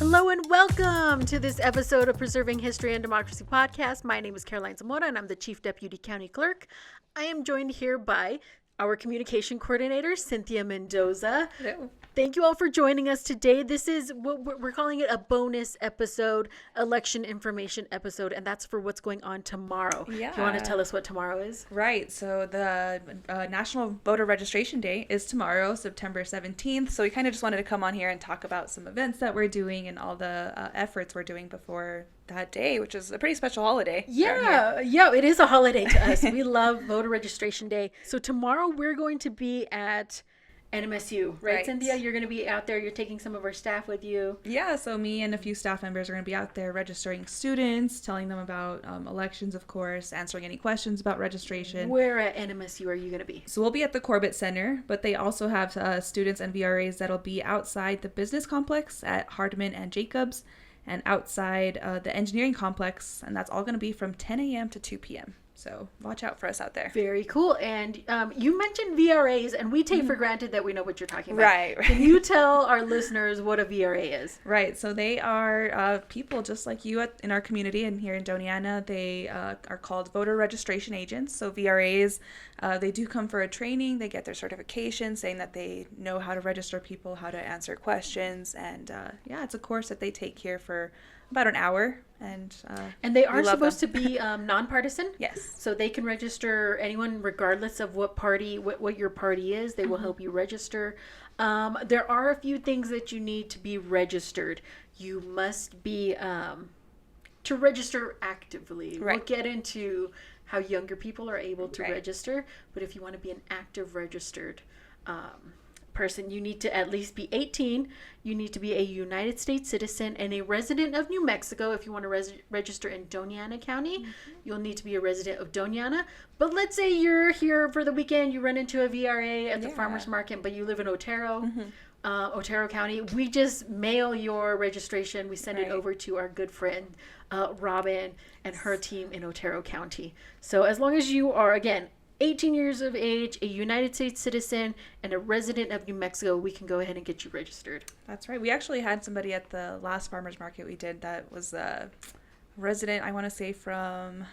Hello and welcome to this episode of Preserving History and Democracy podcast. My name is Caroline Zamora and I'm the Chief Deputy County Clerk. I am joined here by our communication coordinator, Cynthia Mendoza. Hello. Thank you all for joining us today. This is what we're calling it, a bonus episode, election information episode, and that's for what's going on tomorrow. Yeah. Do you want to tell us what tomorrow is? Right. So the National Voter Registration Day is tomorrow, September 17th. So we kind of just wanted to come on here and talk about some events that we're doing and all the efforts we're doing before that day, which is a pretty special holiday. Yeah, it is a holiday to us. We love Voter Registration Day. So tomorrow we're going to be at NMSU, right, Cynthia? You're going to be out there. You're taking some of our staff with you. Yeah, so me and a few staff members are going to be out there registering students, telling them about elections, of course, answering any questions about registration. Where at NMSU are you going to be? So we'll be at the Corbett Center, but they also have students and VRAs that'll be outside the business complex at Hardman and Jacobs and outside the engineering complex, and that's all going to be from 10 a.m. to 2 p.m. So watch out for us out there. Very cool. And you mentioned VRAs, and we take for granted that we know what you're talking about. Right. Can you tell our listeners what a VRA is? Right. So they are people just like you in our community and here in Doniana. They are called voter registration agents. So VRAs, they do come for a training. They get their certification saying that they know how to register people, how to answer questions. And it's a course that they take here for about an hour. And they are supposed to be nonpartisan. Yes. So they can register anyone regardless of what party, what your party is. They will help you register. There are a few things that you need to be registered. You must be to register actively. Right. We'll get into how younger people are able to register. But if you want to be an active registered person, you need to at least be 18. You need to be a United States citizen and a resident of New Mexico. If you want to register in Doniana County, you'll need to be a resident of Doniana. But let's say you're here for the weekend, you run into a VRA at the farmer's market, but you live in Otero, Otero County. We just mail your registration. We send it over to our good friend, Robin, and her team in Otero County. So as long as you are, again, 18 years of age, a United States citizen, and a resident of New Mexico, we can go ahead and get you registered. That's right. We actually had somebody at the last farmer's market we did that was a resident, I want to say, from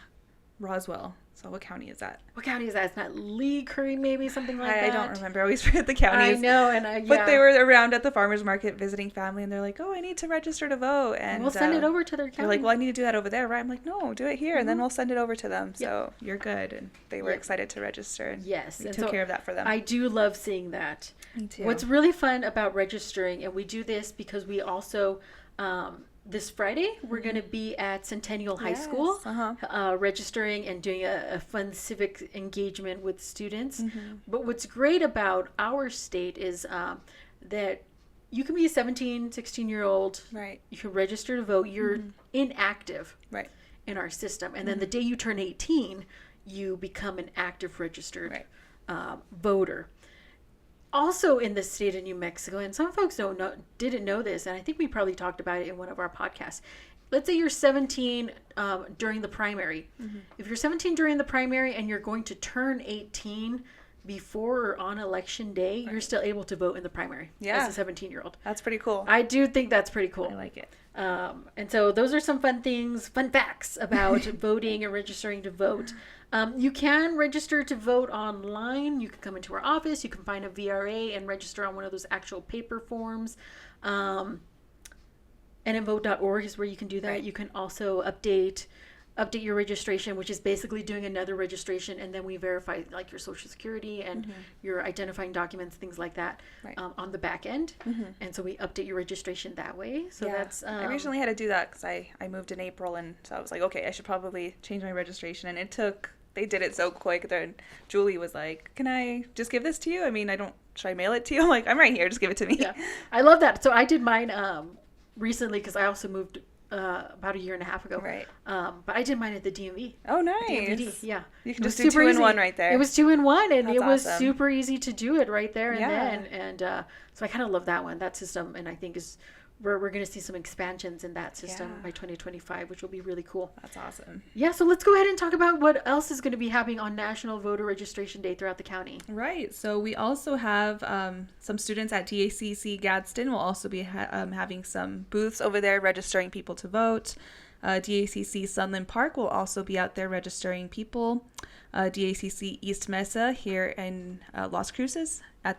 Roswell. So what county is that? What county is that? It's not Lee Curry, maybe, something like that? I don't remember. I always forget the counties. I know. But they were around at the farmer's market visiting family, and they're like, oh, I need to register to vote. And we'll send it over to their county. They're like, well, I need to do that over there, right? I'm like, no, do it here, and then we'll send it over to them. So you're good. And they were excited to register. And we took care of that for them. I do love seeing that. Me too. What's really fun about registering, and we do this because we also... this Friday, we're going to be at Centennial High School, registering and doing a fun civic engagement with students. But what's great about our state is that you can be a 17, 16-year-old. Right. You can register to vote. You're inactive in our system. And then the day you turn 18, you become an active registered voter. Also in the state of New Mexico, and some folks didn't know this, and I think we probably talked about it in one of our podcasts. Let's say you're 17 during the primary. If you're 17 during the primary and you're going to turn 18 before or on election day, you're still able to vote in the primary as a 17-year-old. That's pretty cool. I do think that's pretty cool. I like it. And so those are some fun facts about voting and registering to vote. You can register to vote online. You can come into our office. You can find a VRA and register on one of those actual paper forms. NMvote.org is where you can do that. Right. You can also update your registration, which is basically doing another registration, and then we verify like your social security and your identifying documents, things like that, on the back end. And so we update your registration that way. So that's I recently had to do that because I moved in April, and so I was like, okay, I should probably change my registration, and they did it so quick. Then Julie was like, can I just give this to you? I mean, should I mail it to you? I'm like, I'm right here, just give it to me. Yeah, I love that. So I did mine recently because I also moved about a year and a half ago. Right. But I did mine at the DMV. Oh, nice. DMVD, yeah. You can just do 2-in-1 right there. It was 2-in-1, and That's it was awesome. super easy to do it right there and then. And so I kind of love that one. That system, and I think is we're going to see some expansions in that system by 2025, which will be really cool. That's awesome. Yeah, so let's go ahead and talk about what else is going to be happening on National Voter Registration Day throughout the county. Right. So we also have some students at DACC Gadsden will also be having some booths over there registering people to vote. DACC Sunland Park will also be out there registering people. DACC East Mesa here in Las Cruces at,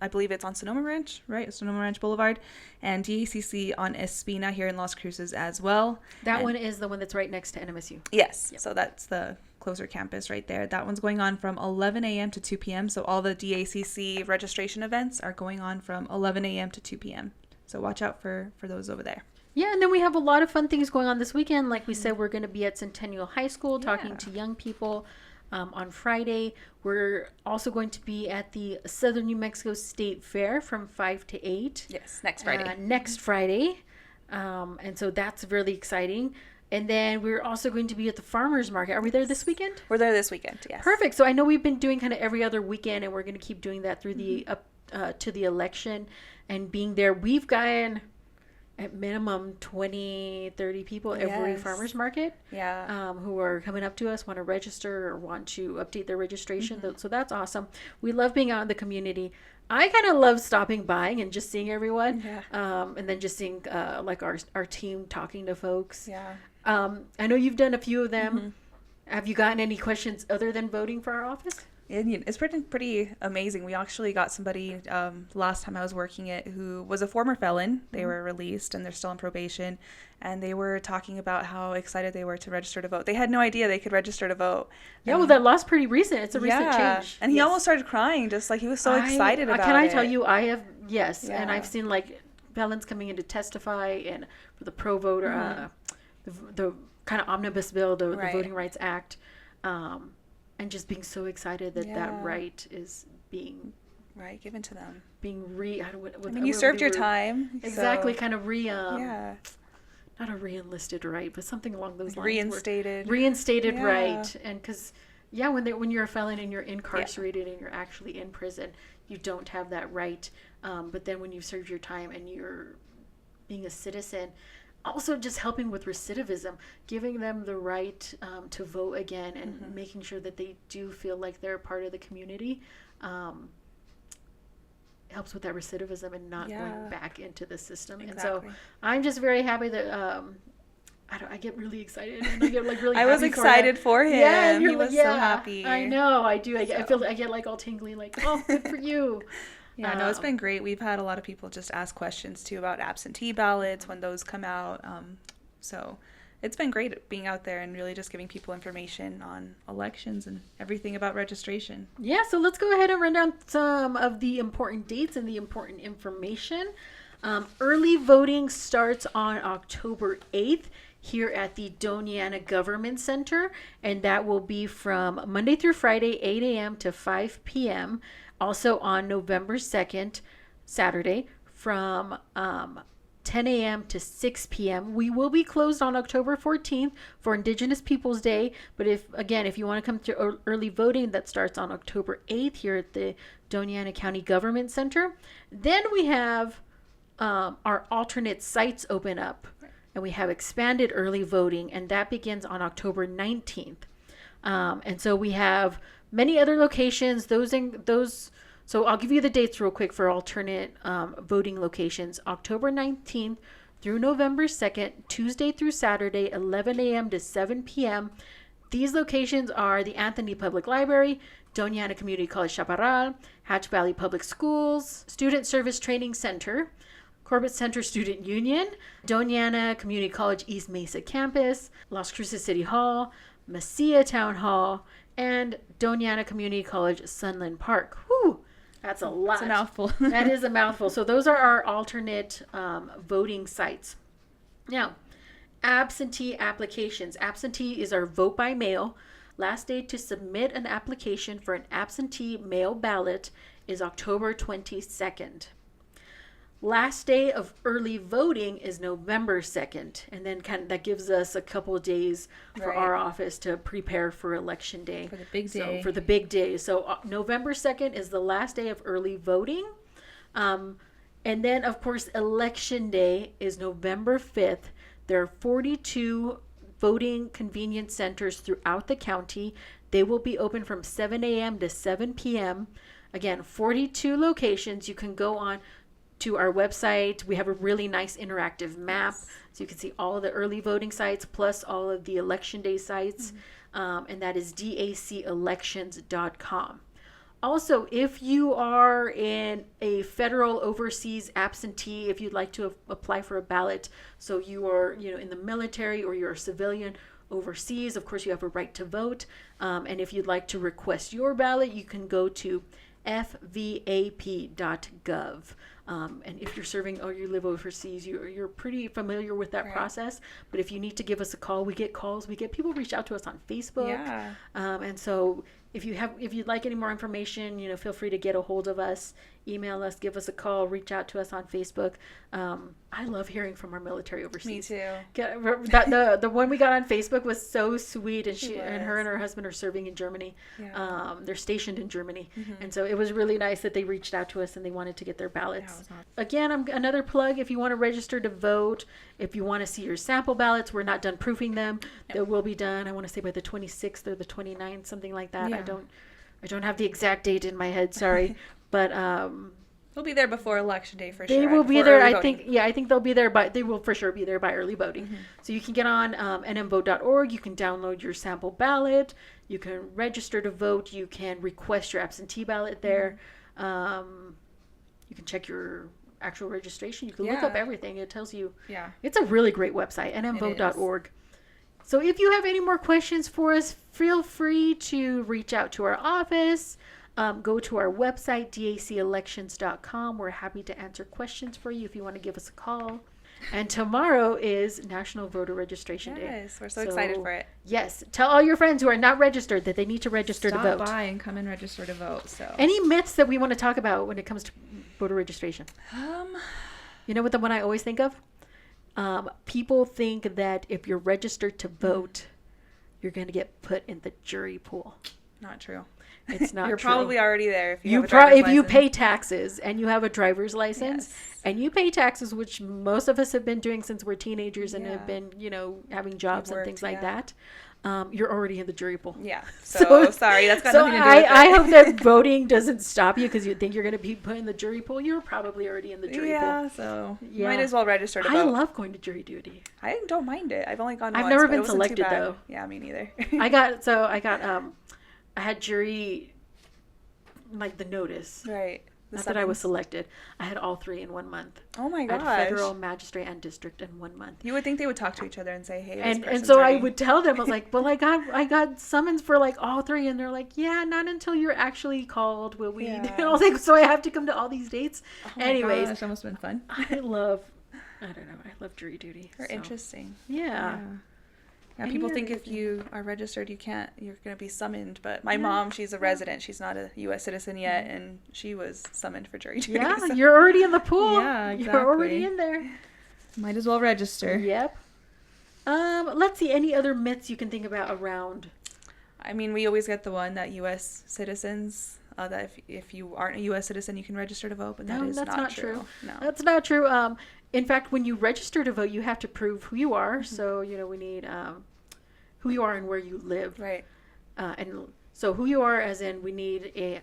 I believe it's on Sonoma Ranch, right? Sonoma Ranch Boulevard. And DACC on Espina here in Las Cruces as well. That one is the one that's right next to NMSU. Yes. Yep. So that's the closer campus right there. That one's going on from 11 a.m. to 2 p.m. So all the DACC registration events are going on from 11 a.m. to 2 p.m. So watch out for those over there. Yeah, and then we have a lot of fun things going on this weekend. Like we said, we're going to be at Centennial High School talking to young people. On Friday, we're also going to be at the Southern New Mexico State Fair from 5 to 8. Yes, next Friday. And so that's really exciting. And then we're also going to be at the farmers market. Are we there this weekend? We're there this weekend, yes. Perfect. So I know we've been doing kind of every other weekend, and we're going to keep doing that through the to the election and being there. We've gotten at minimum 20, 30 people every farmers market who are coming up to us, want to register or want to update their registration. So that's awesome. We love being out in the community. I kind of love stopping by and just seeing everyone. And then just seeing like our team talking to folks. I know you've done a few of them. Have you gotten any questions other than voting for our office? It's pretty amazing. We actually got somebody last time I was working it who was a former felon. They were released and they're still on probation, and they were talking about how excited they were to register to vote. They had no idea they could register to vote. Yeah, well, that law's pretty recent. It's a recent change. And he almost started crying, just like he was so excited about it. Can I tell you, I have, and I've seen like felons coming in to testify and for the pro voter, the kind of omnibus bill, the Voting Rights Act. And just being so excited that that right is being given to them. Being you served your time. Exactly, so, kind of not a re-enlisted right, but something along those lines. Reinstated right. And because when you're a felon and you're incarcerated and you're actually in prison, you don't have that right. But then when you serve your time and you're being a citizen, also just helping with recidivism, giving them the right to vote again and making sure that they do feel like they're a part of the community helps with that recidivism and not going back into the system. Exactly. And so I'm just very happy that I get really excited and I get like really happy. I was excited for him. Yeah, he was so happy. I know, I do. I get like all tingly, like, oh, good for you. Yeah, no, it's been great. We've had a lot of people just ask questions, too, about absentee ballots when those come out. So it's been great being out there and really just giving people information on elections and everything about registration. Yeah, so let's go ahead and run down some of the important dates and the important information. Early voting starts on October 8th here at the Doniana Government Center, and that will be from Monday through Friday, 8 a.m. to 5 p.m., also on November 2nd, Saturday, from 10 a.m. to 6 p.m. We will be closed on October 14th for Indigenous Peoples Day. But if you want to come to early voting, that starts on October 8th here at the Doniana County Government Center. Then we have our alternate sites open up. And we have expanded early voting, and that begins on October 19th. And so we have many other locations. So I'll give you the dates real quick for alternate voting locations. October 19th through November 2nd, Tuesday through Saturday, 11 a.m. to 7 p.m. These locations are the Anthony Public Library, Doniana Community College Chaparral, Hatch Valley Public Schools, Student Service Training Center, Corbett Center Student Union, Doniana Community College East Mesa Campus, Las Cruces City Hall, Mesilla Town Hall, and Doniana Community College Sunland Park. Whew, that's a lot. It's a mouthful. That is a mouthful. So those are our alternate voting sites. Now, absentee applications. Absentee is our vote by mail. Last day to submit an application for an absentee mail ballot is October 22nd. Last day of early voting is November 2nd, and then that gives us a couple of days for our office to prepare for election day. For the big day. So November 2nd is the last day of early voting. And then, of course, Election Day is November 5th. There are 42 voting convenience centers throughout the county. They will be open from 7 a.m. to 7 p.m. Again, 42 locations. You can go on to our website. We have a really nice interactive map, so you can see all of the early voting sites plus all of the Election Day sites, and that is dacelections.com. Also, if you are in a federal overseas absentee, if you'd like to apply for a ballot, so you are, in the military or you're a civilian overseas, of course you have a right to vote. And if you'd like to request your ballot, you can go to fvap.gov. And if you're serving or you live overseas, you're pretty familiar with that process. But if you need to give us a call, we get calls. We get people reach out to us on Facebook. Yeah. And so if you'd like any more information, feel free to get a hold of us, email us, give us a call, reach out to us on Facebook. I love hearing from our military overseas. Me too. The one we got on Facebook was so sweet, and her and her husband are serving in Germany. Yeah. They're stationed in Germany, and so it was really nice that they reached out to us and they wanted to get their ballots. Awesome. Again, another plug: if you want to register to vote, if you want to see your sample ballots, we're not done proofing them. They will be done, I want to say, by the 26th or the 29th, something like that. Yeah. I don't have the exact date in my head, sorry. But we'll be there before Election Day for sure. They will be there. I think they'll be there they will for sure be there by early voting. So you can get on nmvote.org. You can download your sample ballot. You can register to vote. You can request your absentee ballot there. You can check your actual registration. You can look up everything. It tells you. Yeah. It's a really great website, nmvote.org. So if you have any more questions for us, feel free to reach out to our office. Go to our website, dacelections.com. We're happy to answer questions for you if you want to give us a call. And tomorrow is National Voter Registration Day. Yes, we're so excited for it. Yes. Tell all your friends who are not registered that they need to register to vote. Stop by and come and register to vote. So, any myths that we want to talk about when it comes to voter registration? You know what the one I always think of? People think that if you're registered to vote, you're going to get put in the jury pool. Not true. It's not You're true. probably already there if you have a driver's license. If you pay taxes and you have a driver's license and you pay taxes, which most of us have been doing since we're teenagers and have been, having jobs and things like that, you're already in the jury pool. Yeah. So sorry, that's got nothing to do with it. I hope that voting doesn't stop you because you think you're going to be put in the jury pool. You're probably already in the jury pool. Yeah, so you might as well register to vote. I love going to jury duty. I don't mind it. I've only gone once. I've never been selected though. Yeah, me neither. I had jury, like the notice. Right. Not that I was selected. I had all three in 1 month. Oh my gosh. I had federal, magistrate, and district in 1 month. You would think they would talk to each other and say, "Hey, and so I would tell them, I was like, "Well, I got summons for like all three," and they're like, "Yeah, not until you're actually called will we." And I was like, "So I have to come to all these dates." Oh Anyways, gosh, that must have been fun. I love jury duty. They're interesting. Yeah. Yeah, people think if you are registered, you're going to be summoned. But my mom, she's a resident. She's not a U.S. citizen yet, and she was summoned for jury duty. Yeah, so. You're already in the pool. Yeah, exactly. You're already in there. Might as well register. Yep. Let's see, any other myths you can think about around? I mean, we always get the one that U.S. citizens, that if you aren't a U.S. citizen, you can register to vote, but that's not true. No, that's not true. In fact, when you register to vote, you have to prove who you are. So, we need who you are and where you live. Right. And so who you are, as in we need a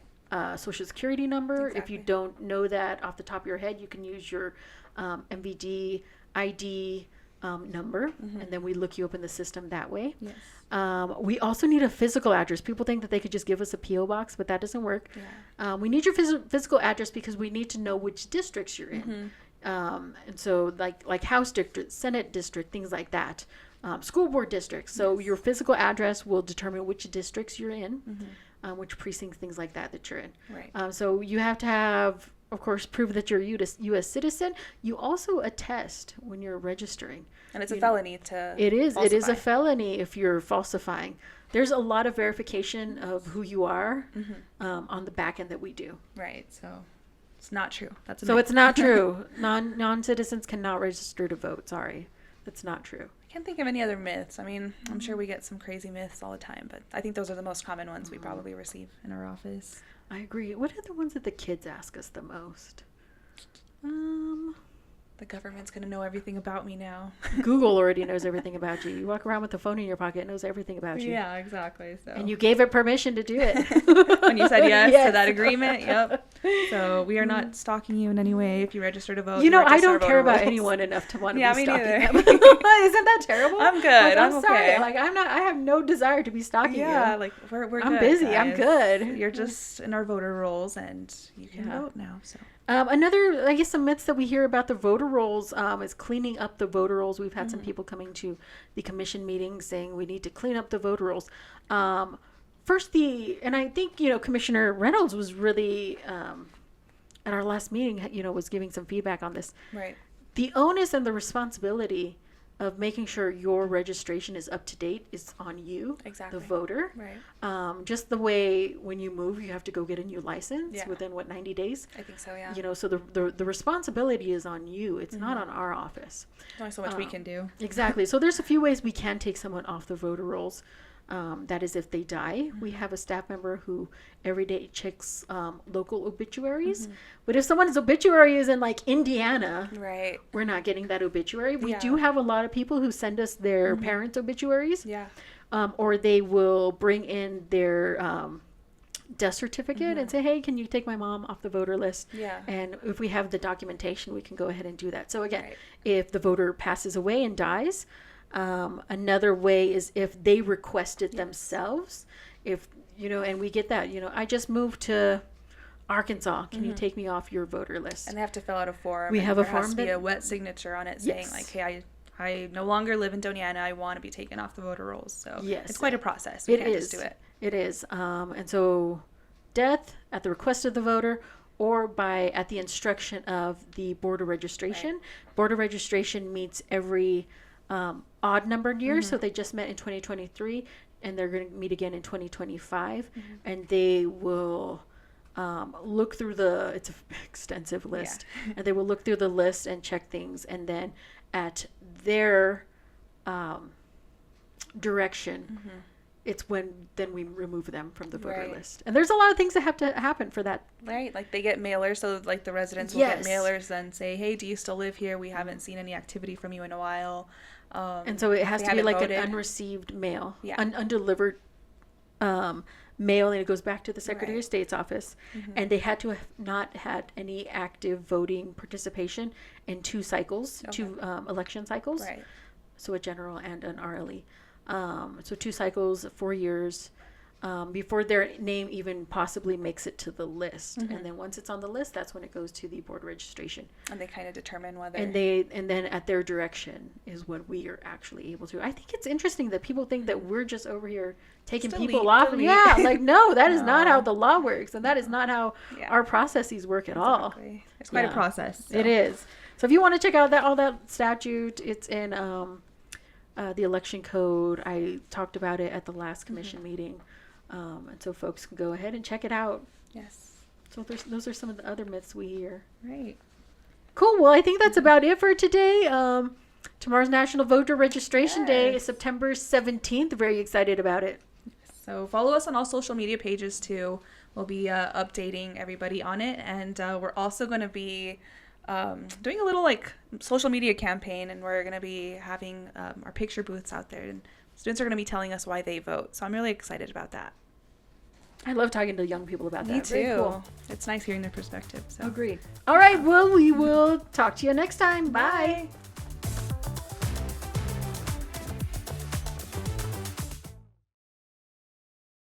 social security number. Exactly. If you don't know that off the top of your head, you can use your MVD ID number, and then we look you up in the system that way. Yes. We also need a physical address. People think that they could just give us a P.O. box, but that doesn't work. Yeah. We need your physical address because we need to know which districts you're in. And so like House district, Senate district, things like that. School board districts. So your physical address will determine which districts you're in, which precincts, things like that you're in. Right. So you have to have, of course, prove that you're a U.S. citizen. You also attest when you're registering. And it's a felony to It is. falsify. It is a felony if you're falsifying. There's a lot of verification of who you are on the back end that we do. Right. So it's not true. That's a So myth. it's not true. Non-citizens cannot register to vote. Sorry. That's not true. I can't think of any other myths. I mean, I'm sure we get some crazy myths all the time, but I think those are the most common ones we probably receive in our office. I agree. What are the ones that the kids ask us the most? The government's going to know everything about me now. Google already knows everything about you. You walk around with the phone in your pocket, it knows everything about you. Yeah, exactly. So. And you gave it permission to do it. When you said yes to that agreement, yep. So we are not stalking you in any way if you register to vote. You know, I don't care about anyone enough to want to be stalking them. Isn't that terrible? I'm good. Like, I'm sorry. okay. Like, I have no desire to be stalking you. Yeah, like we're I'm good, busy. guys. I'm good. You're just in our voter rolls, and you can vote now. So. Another, I guess, some myths that we hear about the voter rolls is cleaning up the voter rolls. We've had some people coming to the commission meetings saying we need to clean up the voter rolls. First, and I think, Commissioner Reynolds was really, at our last meeting, was giving some feedback on this. Right. The onus and the responsibility of making sure your registration is up to date is on you, exactly. the voter. Right. Just the way when you move, you have to go get a new license within 90 days. I think so, yeah. So the responsibility is on you. It's not on our office. There's only so much we can do. Exactly. So there's a few ways we can take someone off the voter rolls. That is if they die. We have a staff member who every day checks local obituaries. But if someone's obituary is in like Indiana, right, we're not getting that obituary. We Yeah. do have a lot of people who send us their parents' obituaries. Yeah. Or they will bring in their death certificate and say, hey, can you take my mom off the voter list? Yeah. And if we have the documentation, we can go ahead and do that. So again, Right. if the voter passes away and dies, another way is if they request it themselves. If, and we get that, I just moved to Arkansas. Can you take me off your voter list? And they have to fill out a form. We have a there has form to be that- a wet signature on it saying Yes. like, hey, I no longer live in Doniana. I want to be taken off the voter rolls. So Yes. it's quite a process. We can't just do it. It is. And so death at the request of the voter or at the instruction of the Board of Registration. Right. Board of Registration meets every odd numbered year. So they just met in 2023 and they're going to meet again in 2025. And they will look through it's an extensive list. And they will look through the list and check things. And then at their direction, it's when then we remove them from the voter Right. list. And there's a lot of things that have to happen for that. Right, like they get mailers, so like the residents will Yes. get mailers and say, hey, do you still live here? We haven't seen any activity from you in a while. And so it has they to be haven't like voted. an unreceived mail, Yeah. undelivered mail, and it goes back to the Secretary Right. of State's office. And they had to have not had any active voting participation in 2 cycles, Okay. 2 election cycles. Right. So a general and an RLE. So 2 cycles, 4 years, before their name even possibly makes it to the list. And then once it's on the list, that's when it goes to the Board of Registration. And they kind of determine whether. And then at their direction is when we are actually able to. I think it's interesting that people think that we're just over here taking Just people delete, off. delete. Yeah, like no, that is not No. how the law works, and that is not how Yeah. our processes work at all. Exactly. It's quite a Yeah. process. So. It is. So if you want to check out all that statute, it's in the election code. I talked about it at the last commission meeting, and so folks can go ahead and check it out. Yes. So those are some of the other myths we hear. Right. Cool. Well, I think that's about it for today. Tomorrow's National Voter Registration Day is Yes. September 17th. Very excited about it. So follow us on all social media pages too. We'll be updating everybody on it, and we're also going to be doing a little like social media campaign, and we're going to be having our picture booths out there, and students are going to be telling us why they vote. So I'm really excited about that. I love talking to young people about that. Me Very too. cool. It's nice hearing their perspective. So Agree. All right. Well, we will talk to you next time. Bye. Bye.